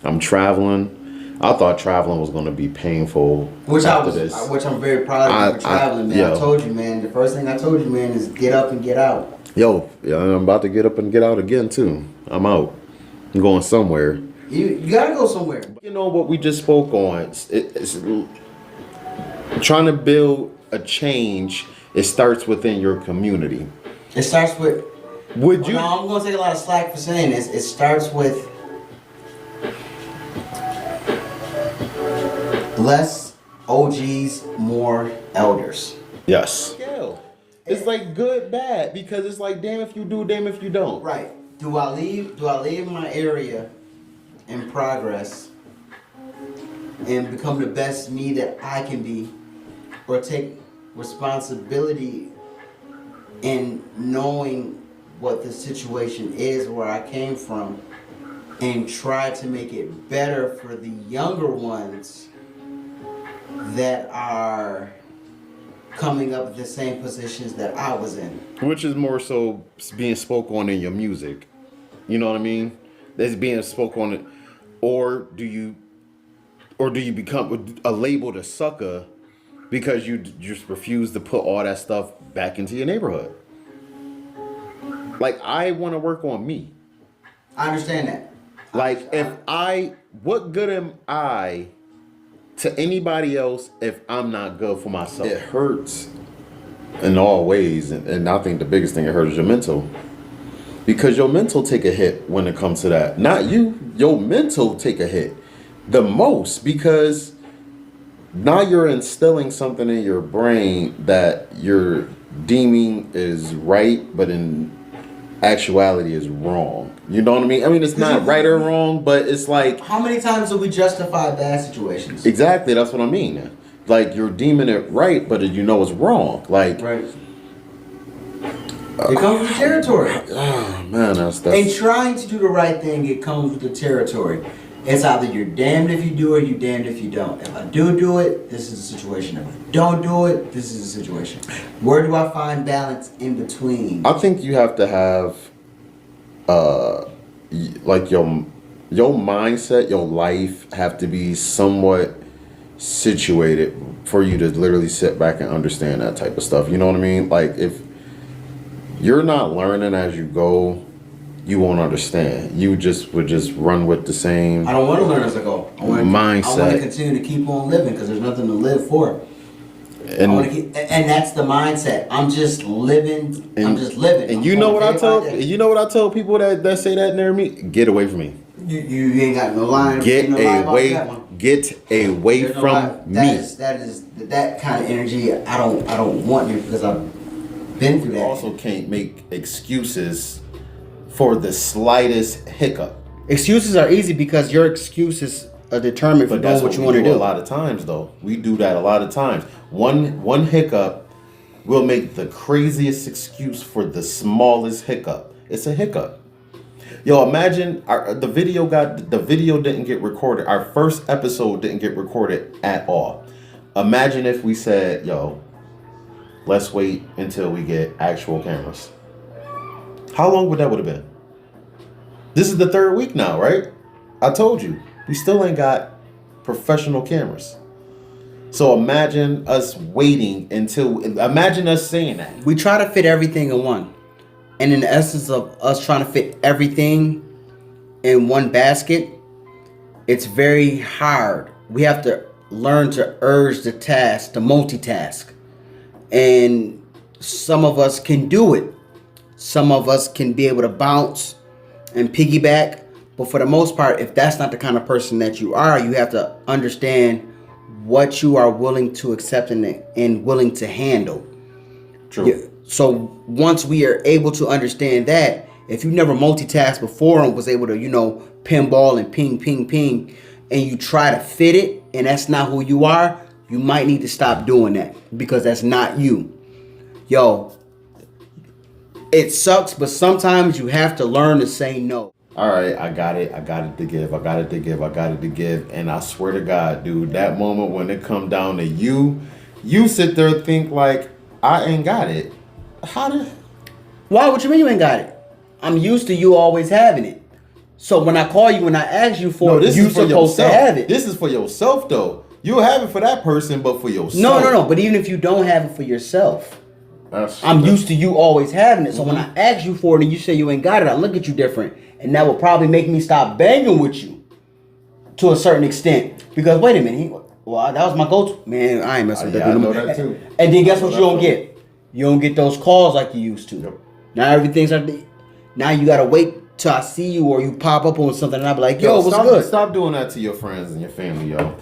I'm traveling. I thought traveling was going to be painful after this. Which I'm very proud of you for traveling, man. I told you, man. The first thing I told you, man, is get up and get out. Yo, yeah, I'm about to get up and get out again too. I'm out. I'm going somewhere. You gotta go somewhere. You know what we just spoke on? It's trying to build a change. It starts within your community. It starts with. Would you? No, I'm gonna take a lot of slack for saying this. It starts with less OGs, more elders. Yes. It's like good, bad, because it's like damn if you do, damn if you don't. Right. Do I leave my area in progress and become the best me that I can be, or take responsibility in knowing what the situation is, where I came from, and try to make it better for the younger ones that are coming up at the same positions that I was in. Which is more so being spoke on in your music. You know what I mean? That's being spoke on it. Or do you become a labeled a sucker because you just refuse to put all that stuff back into your neighborhood? Like, I want to work on me. I understand that. Like, what good am I to anybody else if I'm not good for myself? It hurts in all ways, and I think the biggest thing it hurts is your mental. Because your mental take a hit when it comes to that. Not you, your mental take a hit the most, because now you're instilling something in your brain that you're deeming is right, but in actuality is wrong. You know what I mean? I mean, it's not right or wrong, but it's like... How many times do we justify bad situations? Exactly, that's what I mean. Like, you're deeming it right, but you know it's wrong. Like... Right. It comes with the territory. Oh, man, that's... And trying to do the right thing, it comes with the territory. It's either you're damned if you do it, you're damned if you don't. If I do it, this is a situation. If I don't do it, this is a situation. Where do I find balance in between? I think you have to have, like your mindset, your life have to be somewhat situated for you to literally sit back and understand that type of stuff. You know what I mean? Like, if you're not learning as you go, you won't understand. You would just run with the same. I don't want to learn as I go. Mindset. I want to continue to keep on living because there's nothing to live for. And that's the mindset. I'm just living. I'm just living. And you know what I tell? You know what I tell people that say that near me? Get away from me. You ain't got no line. Get away from me. That kind of energy. I don't want you, because I've been through that. You also can't make excuses for the slightest hiccup. Excuses are easy because your excuses are determined for doing what you want to do. A lot of times, though, we do that a lot of times. One hiccup will make the craziest excuse for the smallest hiccup. It's a hiccup. Yo, imagine the video didn't get recorded. Our first episode didn't get recorded at all. Imagine if we said, yo, let's wait until we get actual cameras. How long would have been? This is the third week now, right? I told you, we still ain't got professional cameras. So imagine us imagine us saying that. We try to fit everything in one. And in the essence of us trying to fit everything in one basket, it's very hard. We have to learn to urge the task, to multitask. And some of us can do it. Some of us can be able to bounce and piggyback. But for the most part, if that's not the kind of person that you are, you have to understand what you are willing to accept and willing to handle. True. Yeah. So once we are able to understand that, if you never multitasked before and was able to, pinball and ping, and you try to fit it, and that's not who you are, you might need to stop doing that, because that's not you. Yo, it sucks, but sometimes you have to learn to say no. All right, I got it to give. And I swear to God, dude, that moment when it come down to you sit there and think like, I ain't got it. Why? What you mean you ain't got it? I'm used to you always having it. So when I call you and I ask you for No, it, this you is for supposed to yourself. have it. This is for yourself, though. You'll have it for that person, but for yourself. No. But even if you don't have it for yourself, That's used to you always having it. So when I ask you for it and you say you ain't got it, I look at you different, and that will probably make me stop banging with you to a certain extent. Because wait a minute, that was my go-to. Man, I ain't messing with that I dude. know that too. And then guess what you don't get? You don't get those calls like you used to. Yep. Now everything's now you gotta wait till I see you or you pop up on something and I'll be like, yo, what's good? Stop doing that to your friends and your family, yo.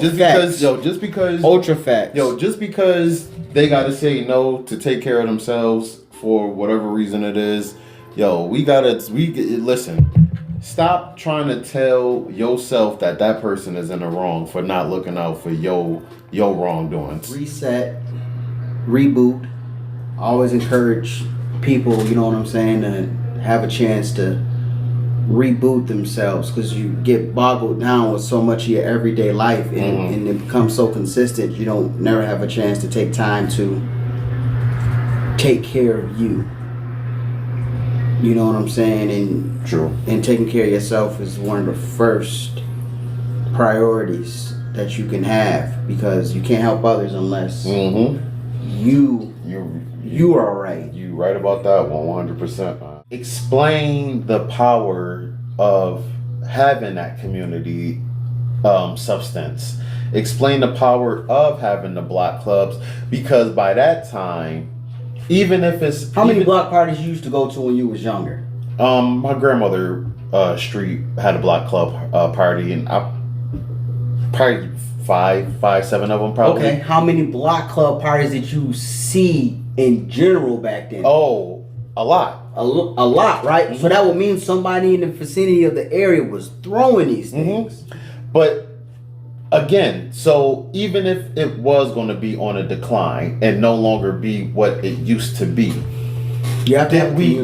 Just because ultra facts. just because they gotta say no to take care of themselves for whatever reason it is, listen. Stop trying to tell yourself that person is in the wrong for not looking out for your wrongdoings. Reset, reboot. I always encourage people, you know what I'm saying, to have a chance to reboot themselves, because you get boggled down with so much of your everyday life and it becomes so consistent you don't never have a chance to take time to take care of you. You know what I'm saying? And True. And taking care of yourself is one of the first priorities that you can have, because you can't help others unless you are right. You right about that 100%. Explain the power of having that community substance. Explain the power of having the block clubs, because by that time, even if it's how many block parties you used to go to when you was younger? My grandmother street had a block club party, and I probably five, 7 of them probably. Okay, how many block club parties did you see in general back then? Oh, a lot. A lot, right? So that would mean somebody in the vicinity of the area was throwing these things. But again, so even if it was going to be on a decline and no longer be what it used to be, did we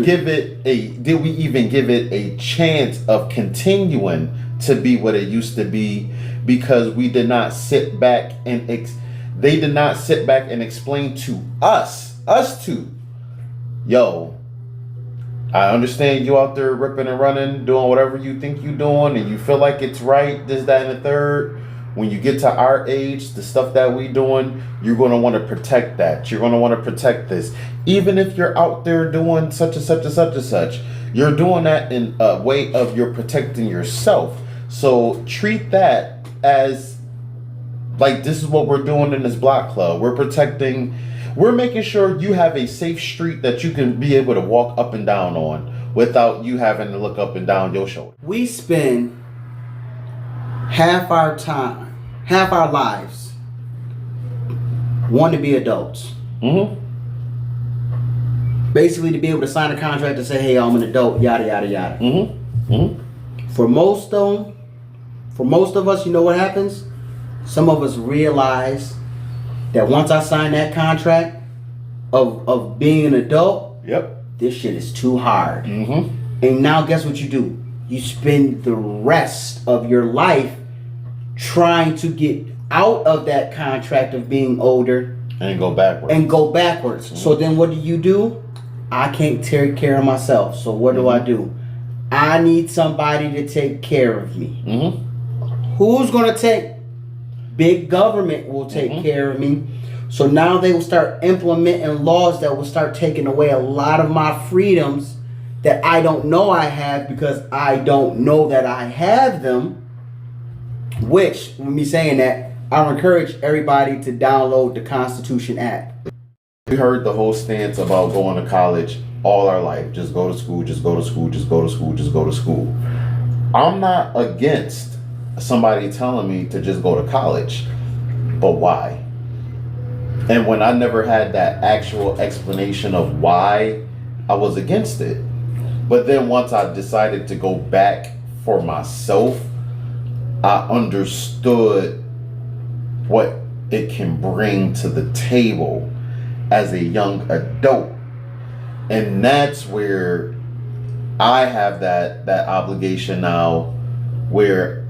even give it a chance of continuing to be what it used to be? Because we did not sit back and they did not sit back and explain to us two, yo, I understand you out there ripping and running, doing whatever you think you're doing, and you feel like it's right, this, that, and the third. When you get to our age, the stuff that we doing, you're going to want to protect that. You're going to want to protect this. Even if you're out there doing such and such and such and such, you're doing that in a way of you're protecting yourself. So treat that as like, this is what we're doing in this block club. We're making sure you have a safe street that you can be able to walk up and down on without you having to look up and down your shoulder. We spend half our lives wanting to be adults. Basically, to be able to sign a contract and say, hey, I'm an adult, yada, yada, yada. For most of us, you know what happens? Some of us realize that once I sign that contract of being an adult, this shit is too hard. And now guess what you do? You spend the rest of your life trying to get out of that contract of being older and go backwards. So then what do? I can't take care of myself. So what do? I need somebody to take care of me. Who's going to take? Big government will take care of me. So now they will start implementing laws that will start taking away a lot of my freedoms that I don't know I have, because I don't know that I have them. Which, with me saying that, I encourage everybody to download the Constitution app. We heard the whole stance about going to college all our life. Just go to school, just go to school, just go to school, just go to school. I'm not against somebody telling me to just go to college, but why? And when I never had that actual explanation of why I was against it, but then once I decided to go back for myself, I understood what it can bring to the table as a young adult. And that's where I have that obligation now, where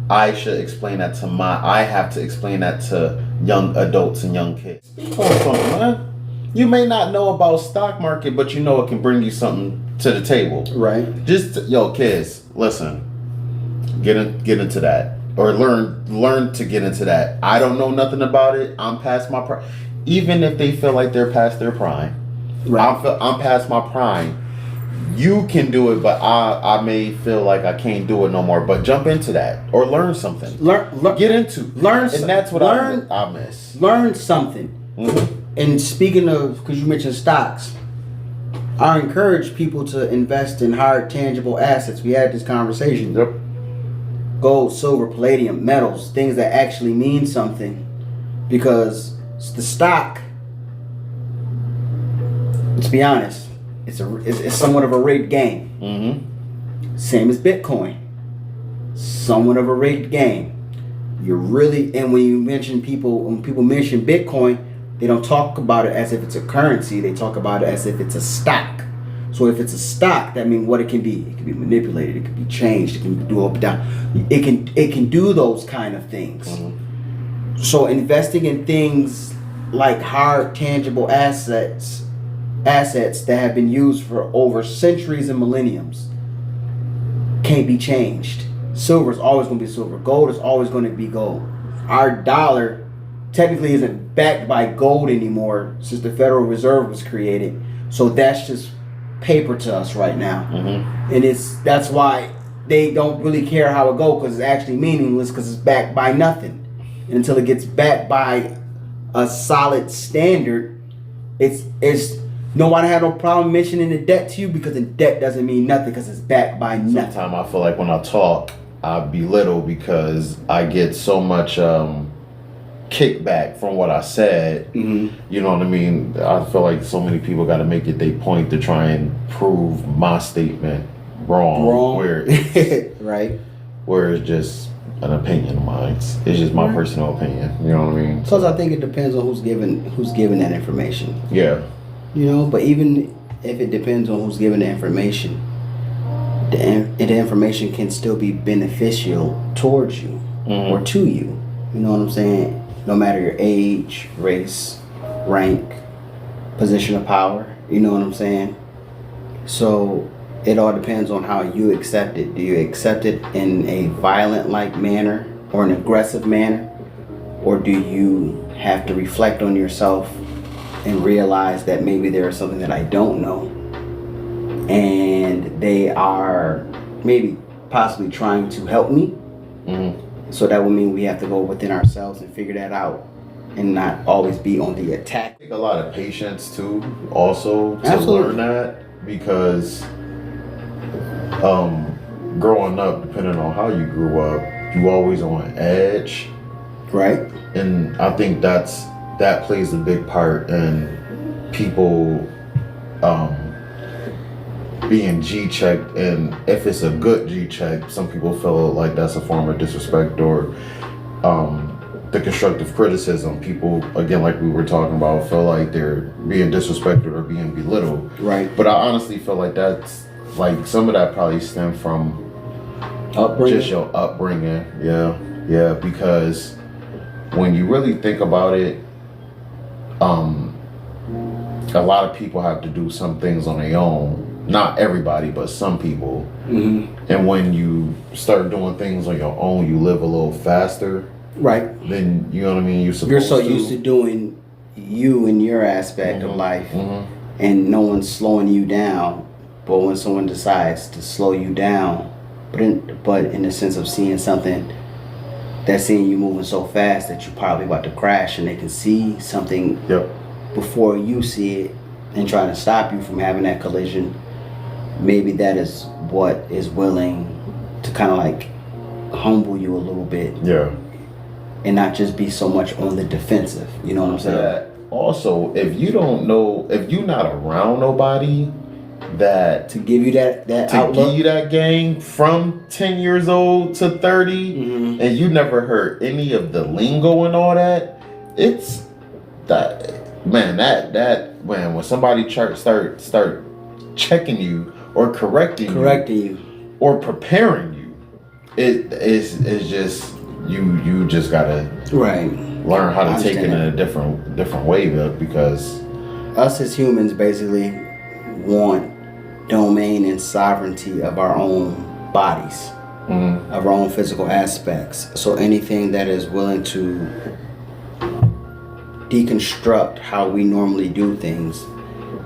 I should explain that I have to explain that to young adults and young kids. Speak on something, man. You may not know about stock market, but you know it can bring you something to the table. Right. Kids, listen, get into that, or learn to get into that. I don't know nothing about it. I'm past my prime. Even if they feel like they're past their prime, Right. I'm past my prime. You can do it, but I may feel like I can't do it no more. But jump into that or learn something. Get into learn, and that's what I miss. Learn something. Mm-hmm. And speaking of, because you mentioned stocks, I encourage people to invest in hard tangible assets. We had this conversation. Yep. Gold, silver, palladium, metals, things that actually mean something, because the stock, let's be honest, it's somewhat of a rigged game. Mm-hmm. Same as Bitcoin, somewhat of a rigged game. You're really, and when people mention Bitcoin, they don't talk about it as if it's a currency. They talk about it as if it's a stock. So if it's a stock, that means what it can be. It can be manipulated. It can be changed. It can do up and down. It can do those kind of things. Mm-hmm. So investing in things like hard tangible assets that have been used for over centuries and millenniums can't be changed. Silver is always going to be silver. Gold is always going to be gold. Our dollar technically isn't backed by gold anymore since the Federal Reserve was created. So that's just paper to us right now. Mm-hmm. And that's why they don't really care how it goes, because it's actually meaningless, because it's backed by nothing. And until it gets backed by a solid standard, it's no one had no problem mentioning the debt to you, because the debt doesn't mean nothing because it's backed by nothing. Sometimes I feel like when I talk, I belittle because I get so much kickback from what I said. Mm-hmm. You know what I mean? I feel like so many people got to make it their point to try and prove my statement wrong. Where right. Where it's just an opinion of mine. It's just my personal opinion. You know what I mean? Plus, I think it depends on who's giving that information. Yeah. You know, but even if it depends on who's giving the information, the information can still be beneficial towards you or to you. You know what I'm saying? No matter your age, race, rank, position of power. You know what I'm saying? So it all depends on how you accept it. Do you accept it in a violent-like manner or an aggressive manner? Or do you have to reflect on yourself and realize that maybe there is something that I don't know, and they are maybe possibly trying to help me? Mm-hmm. So that would mean we have to go within ourselves and figure that out, and not always be on the attack. I think a lot of patience too, also, to Absolutely. learn that, because growing up, depending on how you grew up, you always on edge, Right. and I think that plays a big part in people being G-checked. And if it's a good G-check, some people feel like that's a form of disrespect, or the constructive criticism. People, again, like we were talking about, feel like they're being disrespected or being belittled. Right. But I honestly feel like that's, like, some of that probably stemmed from Upbringing. just your upbringing. Yeah, because when you really think about it, a lot of people have to do some things on their own. Not everybody, but some people. Mm-hmm. And when you start doing things on your own, you live a little faster. Right. Then, you know what I mean? You're so used to doing you and your aspect of life, and no one's slowing you down. But when someone decides to slow you down, but in the sense of seeing something, that's seeing you moving so fast that you're probably about to crash, and they can see something before you see it and trying to stop you from having that collision. Maybe that is what is willing to kind of like humble you a little bit. Yeah. And not just be so much on the defensive. You know what I'm saying? Also, if you don't know, if you're not around nobody that to give you that outlook, give you that game from 10 years old to 30, and you never heard any of the lingo and all that, it's that, man, that when somebody start checking you or correcting you or preparing you, it's just you just gotta learn how to take it in a different way, because us as humans basically want domain and sovereignty of our own bodies of our own physical aspects. So anything that is willing to deconstruct how we normally do things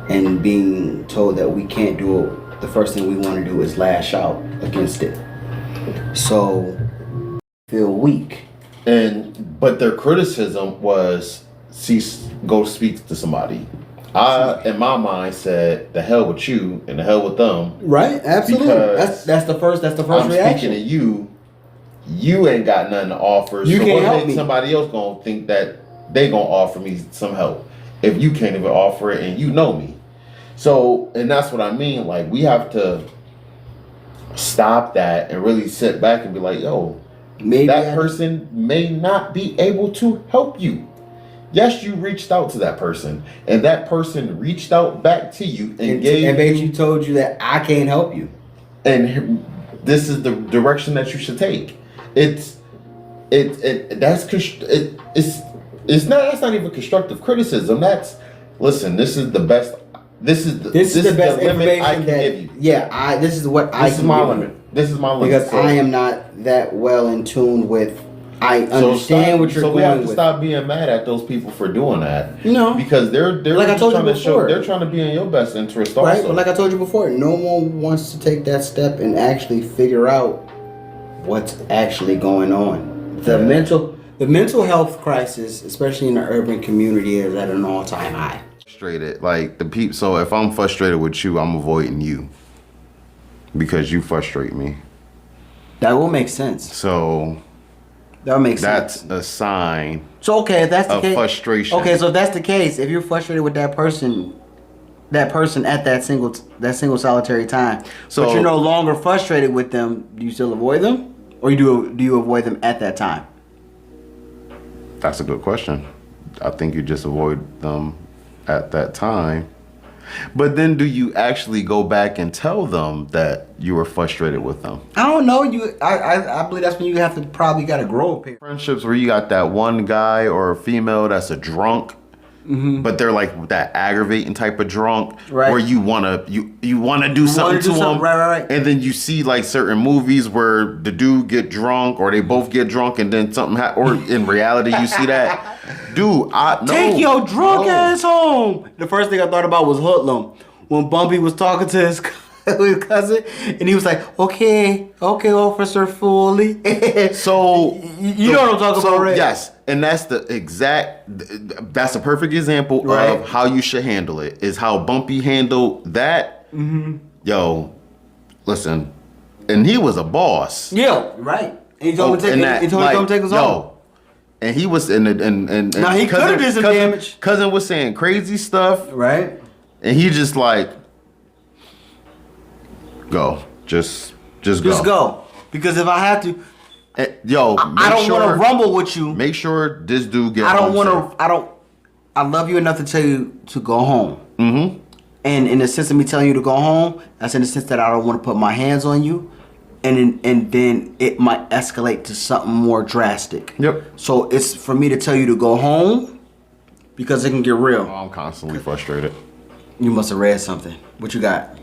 and being told that we can't do it, the first thing we want to do is lash out against it. So feel weak. But their criticism was go speak to somebody. I, in my mind, said the hell with you and the hell with them. Right, absolutely. That's the first I'm reaction. Speaking to you, you ain't got nothing to offer. You so can't what help makes me. somebody else gonna think that they gonna offer me some help if you can't even offer it and you know me? So, and that's what I mean. Like, we have to stop that and really sit back and be like, yo, maybe that person may not be able to help you. Yes, you reached out to that person, and that person reached out back to you and basically told you that I can't help you, and this is the direction that you should take. That's not even constructive criticism. Listen. This is the best. This is the best limit I can give you. Yeah, this is what I can give you. This is my limit. This is my limit because I am not that well in tune with. I understand what you're going with. So we have to stop being mad at those people for doing that. No, because they're like I told you before, they're trying to be in your best interest also. Right, but like I told you before, no one wants to take that step and actually figure out what's actually going on. The mental health crisis, especially in the urban community, is at an all-time high. Frustrated, like the people. So if I'm frustrated with you, I'm avoiding you because you frustrate me. That will make sense. So. That makes sense. That's a sign. So okay, if that's the case, frustration. Okay, so if that's the case, if you're frustrated with that person at that single solitary time, but you're no longer frustrated with them, do you still avoid them, or do you avoid them at that time? That's a good question. I think you just avoid them at that time. But then do you actually go back and tell them that you were frustrated with them? I don't know. I believe that's when you have to probably got to grow up here. Friendships where you got that one guy or a female that's a drunk, but they're like that aggravating type of drunk, right? Where you wanna do something to them, right. And then you see like certain movies where the dude get drunk or they both get drunk and then something or in reality you see that. Dude, take your drunk ass home. The first thing I thought about was Hoodlum when Bumpy was talking to his cousin, and he was like, "Okay, Officer Foley." So you know what I'm talking about, right? Yes, and that's that's a perfect example of how you should handle it. Is how Bumpy handled that. Mm-hmm. Yo, listen, and he was a boss. Yeah, right. And he told him to take us home. And he was and now he could have did some damage. Cousin was saying crazy stuff, right? And he just like, go, just go. Because if I have to, I don't want to rumble with you. Make sure this dude gets. I love you enough to tell you to go home. Mm-hmm. And in the sense of me telling you to go home, that's in the sense that I don't want to put my hands on you. And then it might escalate to something more drastic. Yep. So it's for me to tell you to go home because it can get real. Oh, I'm constantly frustrated. You must have read something. What you got?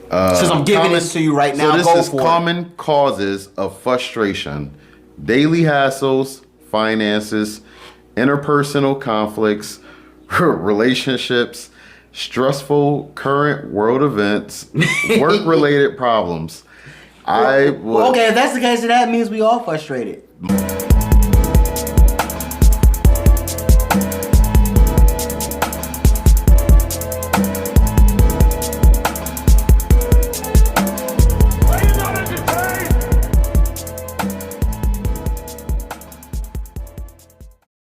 Since I'm giving this to you right now, so this is common causes of frustration: daily hassles, finances, interpersonal conflicts, relationships, stressful current world events, work-related problems. Okay, if that's the case, then that means we all frustrated.